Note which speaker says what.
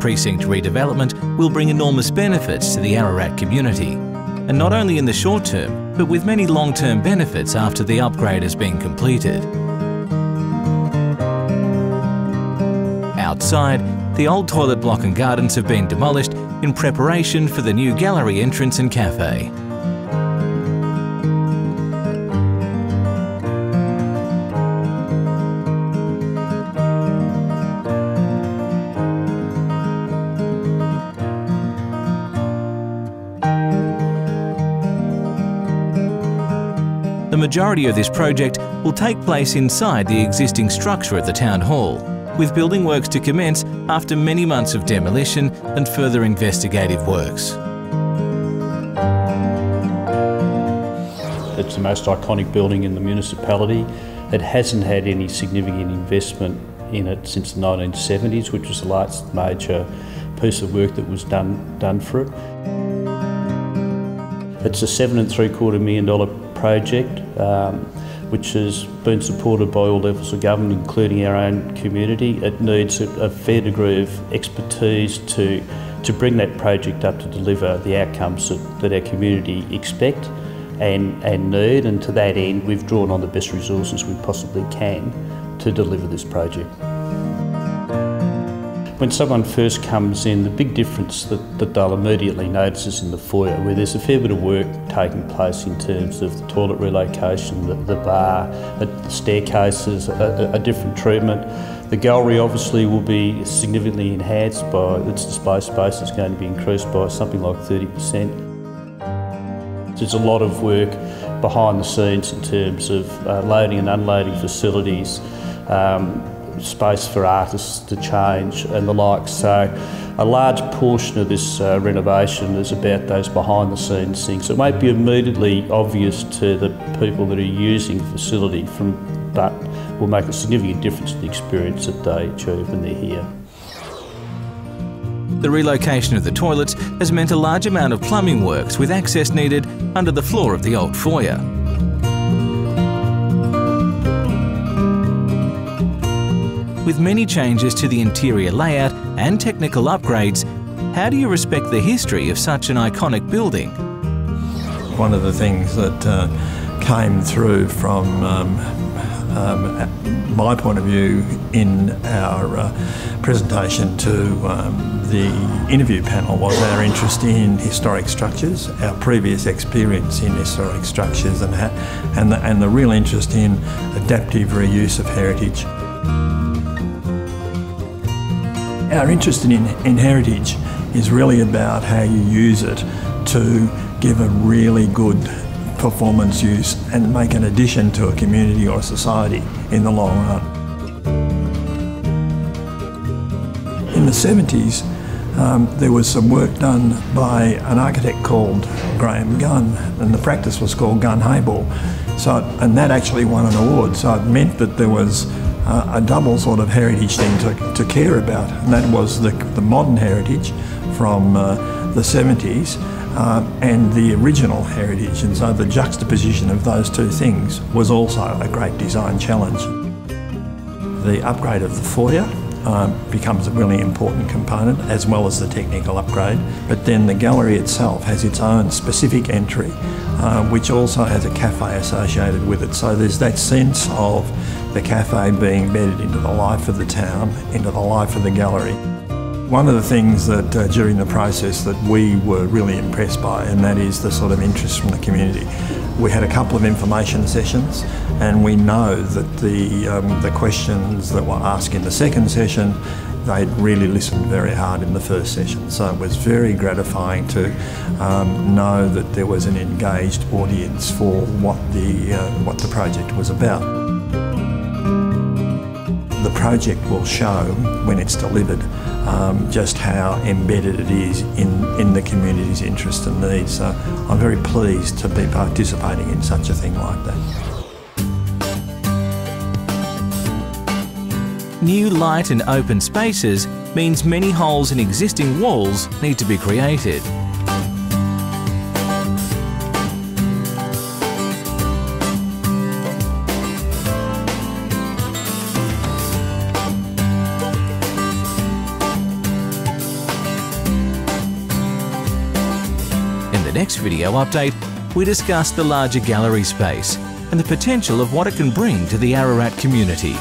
Speaker 1: Precinct redevelopment will bring enormous benefits to the Ararat community, and not only in the short term, but with many long-term benefits after the upgrade has been completed. Outside, the old toilet block and gardens have been demolished in preparation for the new gallery entrance and cafe. The majority of this project will take place inside the existing structure at the Town Hall, with building works to commence after many months of demolition and further investigative works.
Speaker 2: It's the most iconic building in the municipality. It hasn't had any significant investment in it since the 1970s, which was the last major piece of work that was done for it. It's a $7.75 million project, which has been supported by all levels of government, including our own community. It needs a fair degree of expertise to bring that project up to deliver the outcomes that our community expect and need, and to that end we've drawn on the best resources we possibly can to deliver this project. When someone first comes in, the big difference that they'll immediately notice is in the foyer, where there's a fair bit of work taking place in terms of the toilet relocation, the bar, the staircases, a different treatment. The gallery obviously will be significantly enhanced by its display space is going to be increased by something like 30%. There's a lot of work behind the scenes in terms of loading and unloading facilities, space for artists to change and the like. So a large portion of this renovation is about those behind the scenes things. It won't be immediately obvious to the people that are using the facility, but will make a significant difference to the experience that they achieve when they're here.
Speaker 1: The relocation of the toilets has meant a large amount of plumbing works with access needed under the floor of the old foyer. With many changes to the interior layout and technical upgrades, how do you respect the history of such an iconic building?
Speaker 3: One of the things that came through from my point of view in our presentation to the interview panel was our interest in historic structures, our previous experience in historic structures, and the real interest in adaptive reuse of heritage. Our interest in heritage is really about how you use it to give a really good performance use and make an addition to a community or a society in the long run. In the 70s, there was some work done by an architect called Graham Gunn, and the practice was called Gunn Hayball. And that actually won an award, so it meant that there was a double sort of heritage thing to care about, and that was the modern heritage from the 70s and the original heritage, and so the juxtaposition of those two things was also a great design challenge. The upgrade of the foyer becomes a really important component, as well as the technical upgrade, but then the gallery itself has its own specific entry, which also has a cafe associated with it. So there's that sense of the cafe being embedded into the life of the town, into the life of the gallery. One of the things that during the process that we were really impressed by, and that is the sort of interest from the community. We had a couple of information sessions, and we know that the questions that were asked in the second session, they'd really listened very hard in the first session. So it was very gratifying to know that there was an engaged audience for what the project was about. The project will show, when it's delivered, just how embedded it is in the community's interest and needs. So I'm very pleased to be participating in such a thing like that.
Speaker 1: New light and open spaces means many holes in existing walls need to be created. the next video update, we discuss the larger gallery space and the potential of what it can bring to the Ararat community.